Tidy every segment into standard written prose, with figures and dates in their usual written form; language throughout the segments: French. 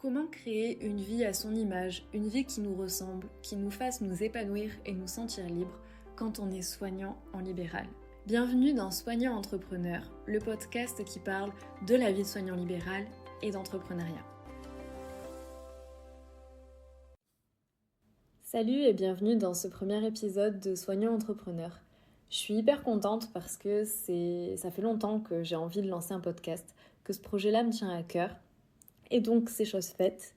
Comment créer une vie à son image, une vie qui nous ressemble, qui nous fasse nous épanouir et nous sentir libres quand on est soignant en libéral? Bienvenue dans Soignant Entrepreneur, le podcast qui parle de la vie de soignant libéral et d'entrepreneuriat. Salut et bienvenue dans ce premier épisode de Soignant Entrepreneur. Je suis hyper contente parce que ça fait longtemps que j'ai envie de lancer un podcast, que ce projet-là me tient à cœur. Et donc, c'est chose faite.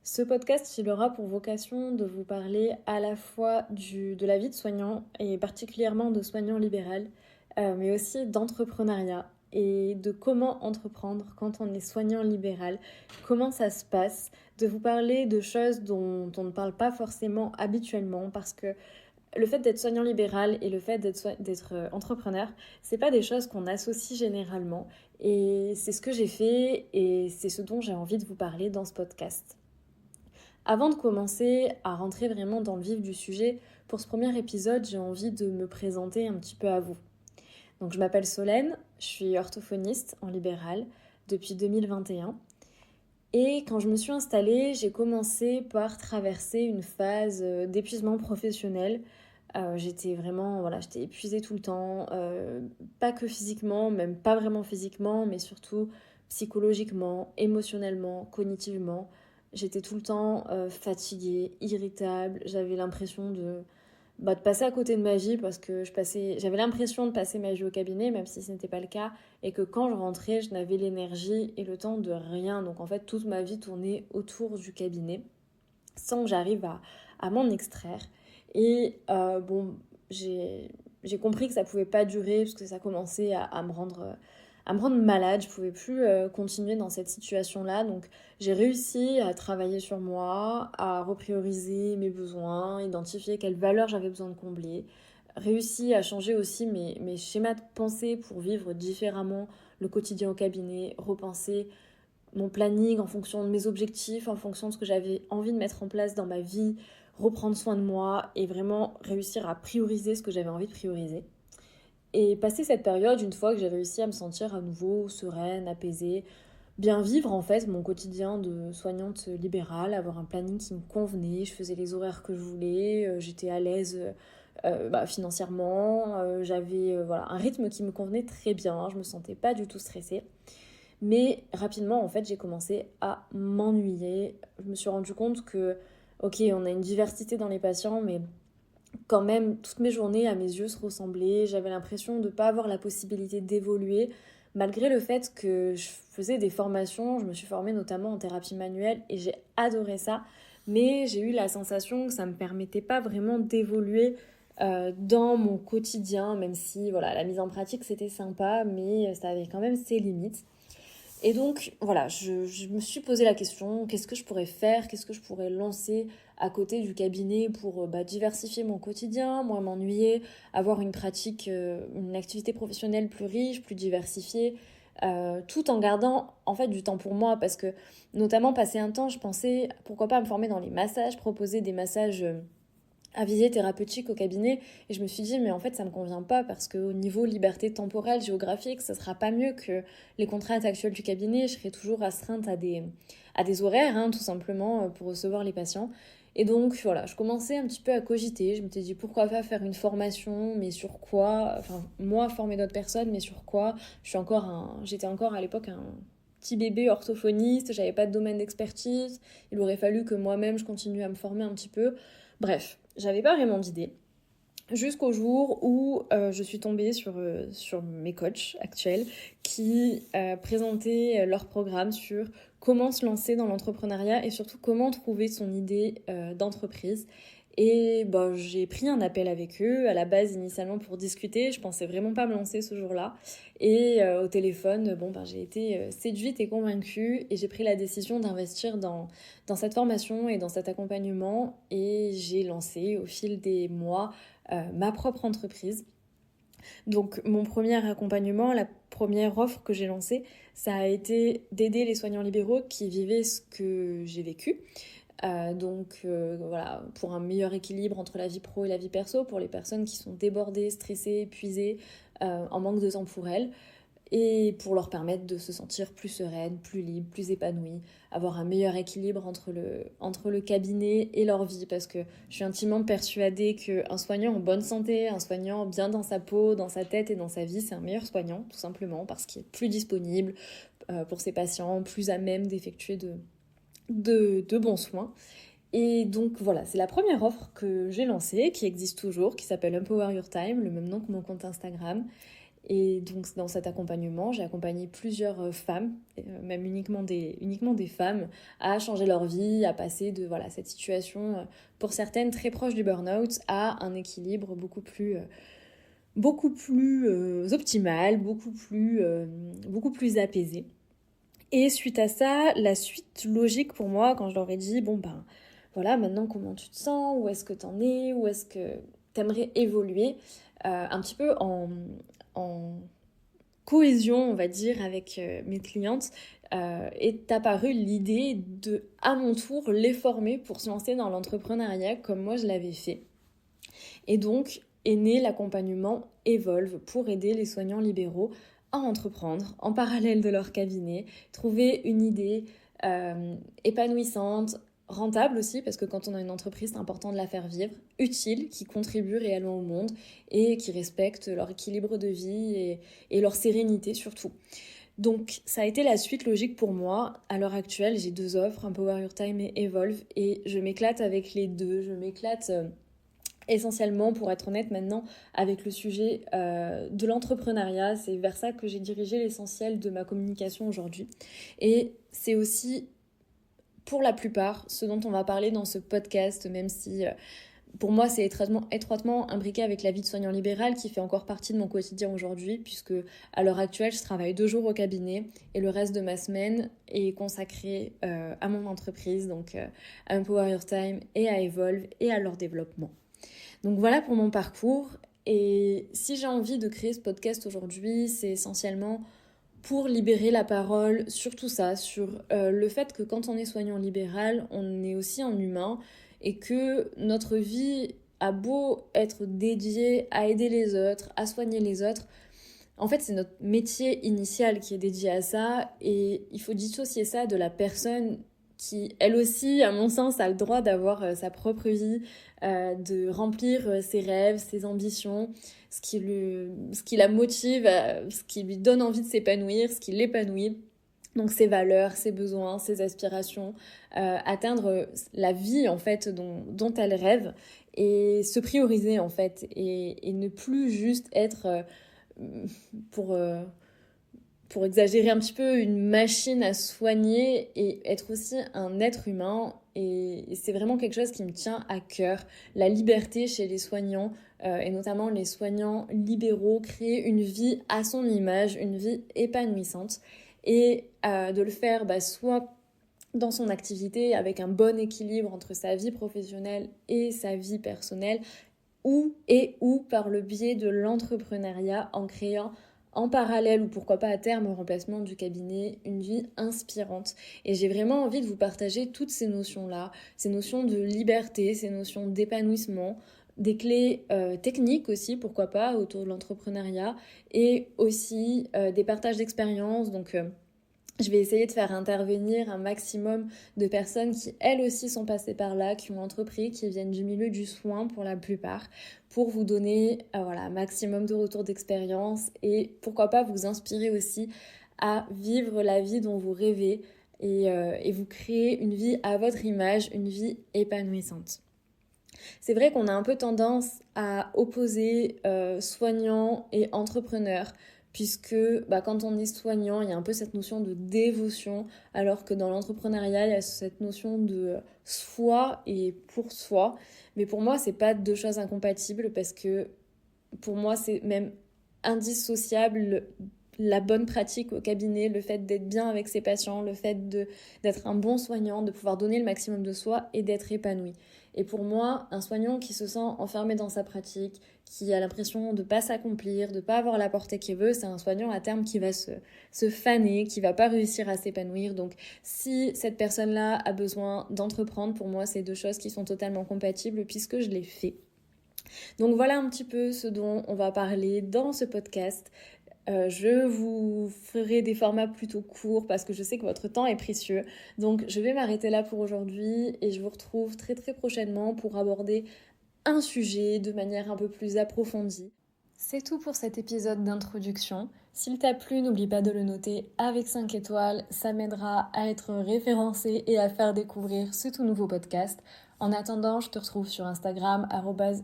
Ce podcast, il aura pour vocation de vous parler à la fois de la vie de soignant et particulièrement de soignant libéral, mais aussi d'entrepreneuriat et de comment entreprendre quand on est soignant libéral, comment ça se passe, de vous parler de choses dont on ne parle pas forcément habituellement parce que le fait d'être soignant libéral et le fait d'être entrepreneur, c'est pas des choses qu'on associe généralement. Et c'est ce que j'ai fait et c'est ce dont j'ai envie de vous parler dans ce podcast. Avant de commencer à rentrer vraiment dans le vif du sujet, pour ce premier épisode, j'ai envie de me présenter un petit peu à vous. Donc je m'appelle Solène, je suis orthophoniste en libéral depuis 2021. Et quand je me suis installée, j'ai commencé par traverser une phase d'épuisement professionnel. J'étais épuisée tout le temps, pas que physiquement, même pas vraiment physiquement, mais surtout psychologiquement, émotionnellement, cognitivement. J'étais tout le temps fatiguée, irritable, j'avais l'impression de passer à côté de ma vie parce que j'avais l'impression de passer ma vie au cabinet, même si ce n'était pas le cas, et que quand je rentrais, je n'avais l'énergie et le temps de rien. Donc en fait, toute ma vie tournait autour du cabinet, sans que j'arrive à m'en extraire. Et j'ai compris que ça pouvait pas durer, parce que ça commençait à me rendre malade. Je pouvais plus continuer dans cette situation-là. Donc j'ai réussi à travailler sur moi, à reprioriser mes besoins, identifier quelles valeurs j'avais besoin de combler, réussi à changer aussi mes schémas de pensée pour vivre différemment le quotidien au cabinet, repenser mon planning en fonction de mes objectifs, en fonction de ce que j'avais envie de mettre en place dans ma vie, reprendre soin de moi et vraiment réussir à prioriser ce que j'avais envie de prioriser. Et passer cette période, une fois que j'ai réussi à me sentir à nouveau sereine, apaisée, bien vivre en fait mon quotidien de soignante libérale, avoir un planning qui me convenait, je faisais les horaires que je voulais, j'étais à l'aise financièrement, j'avais un rythme qui me convenait très bien, je me sentais pas du tout stressée. Mais rapidement, en fait, j'ai commencé à m'ennuyer. Je me suis rendu compte que, ok, on a une diversité dans les patients, mais quand même, toutes mes journées, à mes yeux, se ressemblaient. J'avais l'impression de ne pas avoir la possibilité d'évoluer, malgré le fait que je faisais des formations. Je me suis formée notamment en thérapie manuelle et j'ai adoré ça. Mais j'ai eu la sensation que ça ne me permettait pas vraiment d'évoluer dans mon quotidien, même si la mise en pratique, c'était sympa, mais ça avait quand même ses limites. Et donc, je me suis posé la question, qu'est-ce que je pourrais faire, qu'est-ce que je pourrais lancer à côté du cabinet pour diversifier mon quotidien, moins m'ennuyer, avoir une pratique, une activité professionnelle plus riche, plus diversifiée, tout en gardant en fait du temps pour moi, parce que notamment passé un temps, je pensais pourquoi pas me former dans les massages, proposer des massages à visée thérapeutique au cabinet, et je me suis dit mais en fait ça me convient pas parce qu'au niveau liberté temporelle, géographique, ça sera pas mieux que les contraintes actuelles du cabinet. Je serai toujours astreinte à des horaires, tout simplement, pour recevoir les patients. Et donc je commençais un petit peu à cogiter. Je m'étais dit pourquoi pas faire une formation, mais sur quoi, enfin moi former d'autres personnes, mais sur quoi. J'étais encore à l'époque un petit bébé orthophoniste, j'avais pas de domaine d'expertise, il aurait fallu que moi-même je continue à me former un petit peu. Bref, j'avais pas vraiment d'idée. Jusqu'au jour où je suis tombée sur mes coachs actuels qui présentaient leur programme sur comment se lancer dans l'entrepreneuriat et surtout comment trouver son idée d'entreprise. Et j'ai pris un appel avec eux, à la base initialement pour discuter. Je pensais vraiment pas me lancer ce jour-là. Et au téléphone, j'ai été séduite et convaincue et j'ai pris la décision d'investir dans cette formation et dans cet accompagnement. Et j'ai lancé au fil des mois ma propre entreprise. Donc mon premier accompagnement, la première offre que j'ai lancée, ça a été d'aider les soignants libéraux qui vivaient ce que j'ai vécu. Pour un meilleur équilibre entre la vie pro et la vie perso, pour les personnes qui sont débordées, stressées, épuisées, en manque de temps pour elles. et pour leur permettre de se sentir plus sereines, plus libres, plus épanouies, avoir un meilleur équilibre entre le cabinet et leur vie, parce que je suis intimement persuadée qu'un soignant en bonne santé, un soignant bien dans sa peau, dans sa tête et dans sa vie, c'est un meilleur soignant, tout simplement, parce qu'il est plus disponible pour ses patients, plus à même d'effectuer de bons soins. Et donc voilà, c'est la première offre que j'ai lancée, qui existe toujours, qui s'appelle Empower Your Time, le même nom que mon compte Instagram. Et donc dans cet accompagnement, j'ai accompagné plusieurs femmes, même uniquement des femmes, à changer leur vie, à passer de cette situation, pour certaines très proche du burn-out, à un équilibre beaucoup plus optimal, beaucoup plus apaisé. Et suite à ça, la suite logique pour moi, quand je leur ai dit, maintenant comment tu te sens, où est-ce que t'en es, où est-ce que t'aimerais évoluer, un petit peu en cohésion, on va dire, avec mes clientes, est apparue l'idée de, à mon tour, les former pour se lancer dans l'entrepreneuriat comme moi je l'avais fait. Et donc est né l'accompagnement Evolve pour aider les soignants libéraux à entreprendre en parallèle de leur cabinet, trouver une idée épanouissante, rentable aussi, parce que quand on a une entreprise, c'est important de la faire vivre, utile, qui contribue réellement au monde et qui respecte leur équilibre de vie et leur sérénité surtout. Donc ça a été la suite logique pour moi. À l'heure actuelle, j'ai 2 offres, Empower Your Time et Evolve, et je m'éclate avec les deux. Je m'éclate essentiellement, pour être honnête maintenant, avec le sujet de l'entrepreneuriat. C'est vers ça que j'ai dirigé l'essentiel de ma communication aujourd'hui. Et c'est aussi, pour la plupart, ce dont on va parler dans ce podcast, même si pour moi c'est étroitement imbriqué avec la vie de soignant libéral qui fait encore partie de mon quotidien aujourd'hui, puisque à l'heure actuelle je travaille 2 jours au cabinet et le reste de ma semaine est consacré à mon entreprise, donc à Empower Your Time et à Evolve et à leur développement. Donc voilà pour mon parcours, et si j'ai envie de créer ce podcast aujourd'hui, c'est essentiellement pour libérer la parole sur tout ça, sur le fait que quand on est soignant libéral, on est aussi un humain, et que notre vie a beau être dédiée à aider les autres, à soigner les autres, en fait c'est notre métier initial qui est dédié à ça, et il faut dissocier ça de la personne qui, elle aussi, à mon sens, a le droit d'avoir sa propre vie, de remplir ses rêves, ses ambitions, ce qui la motive, ce qui lui donne envie de s'épanouir, ce qui l'épanouit. Donc ses valeurs, ses besoins, ses aspirations, atteindre la vie en fait dont elle rêve, et se prioriser en fait, et ne plus juste être pour exagérer un petit peu, une machine à soigner, et être aussi un être humain. Et c'est vraiment quelque chose qui me tient à cœur, la liberté chez les soignants, et notamment les soignants libéraux, créer une vie à son image, une vie épanouissante, et de le faire soit dans son activité avec un bon équilibre entre sa vie professionnelle et sa vie personnelle, ou par le biais de l'entrepreneuriat, en créant en parallèle, ou pourquoi pas à terme en remplacement du cabinet, une vie inspirante. Et j'ai vraiment envie de vous partager toutes ces notions-là, ces notions de liberté, ces notions d'épanouissement, des clés techniques aussi, pourquoi pas, autour de l'entrepreneuriat, et aussi des partages d'expériences. Donc je vais essayer de faire intervenir un maximum de personnes qui, elles aussi, sont passées par là, qui ont entrepris, qui viennent du milieu du soin pour la plupart, pour vous donner un maximum de retours d'expérience, et pourquoi pas vous inspirer aussi à vivre la vie dont vous rêvez, et vous créer une vie à votre image, une vie épanouissante. C'est vrai qu'on a un peu tendance à opposer soignant et entrepreneur, puisque quand on est soignant, il y a un peu cette notion de dévotion, alors que dans l'entrepreneuriat, il y a cette notion de soi et pour soi. Mais pour moi, c'est pas 2 choses incompatibles, parce que pour moi, c'est même indissociable. La bonne pratique au cabinet, le fait d'être bien avec ses patients, le fait d'être un bon soignant, de pouvoir donner le maximum de soi et d'être épanoui. Et pour moi, un soignant qui se sent enfermé dans sa pratique, qui a l'impression de ne pas s'accomplir, de ne pas avoir la portée qu'il veut, c'est un soignant à terme qui va se faner, qui ne va pas réussir à s'épanouir. Donc si cette personne-là a besoin d'entreprendre, pour moi, c'est 2 choses qui sont totalement compatibles, puisque je l'ai fait. Donc voilà un petit peu ce dont on va parler dans ce podcast. Je vous ferai des formats plutôt courts parce que je sais que votre temps est précieux. Donc je vais m'arrêter là pour aujourd'hui et je vous retrouve très très prochainement pour aborder un sujet de manière un peu plus approfondie. C'est tout pour cet épisode d'introduction. S'il t'a plu, n'oublie pas de le noter avec 5 étoiles, ça m'aidera à être référencé et à faire découvrir ce tout nouveau podcast. En attendant, je te retrouve sur Instagram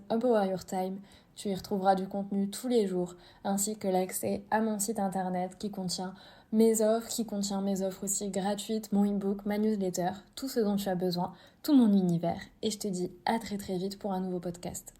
@empoweryourtime. Tu y retrouveras du contenu tous les jours, ainsi que l'accès à mon site internet qui contient mes offres aussi gratuites, mon e-book, ma newsletter, tout ce dont tu as besoin, tout mon univers. Et je te dis à très très vite pour un nouveau podcast.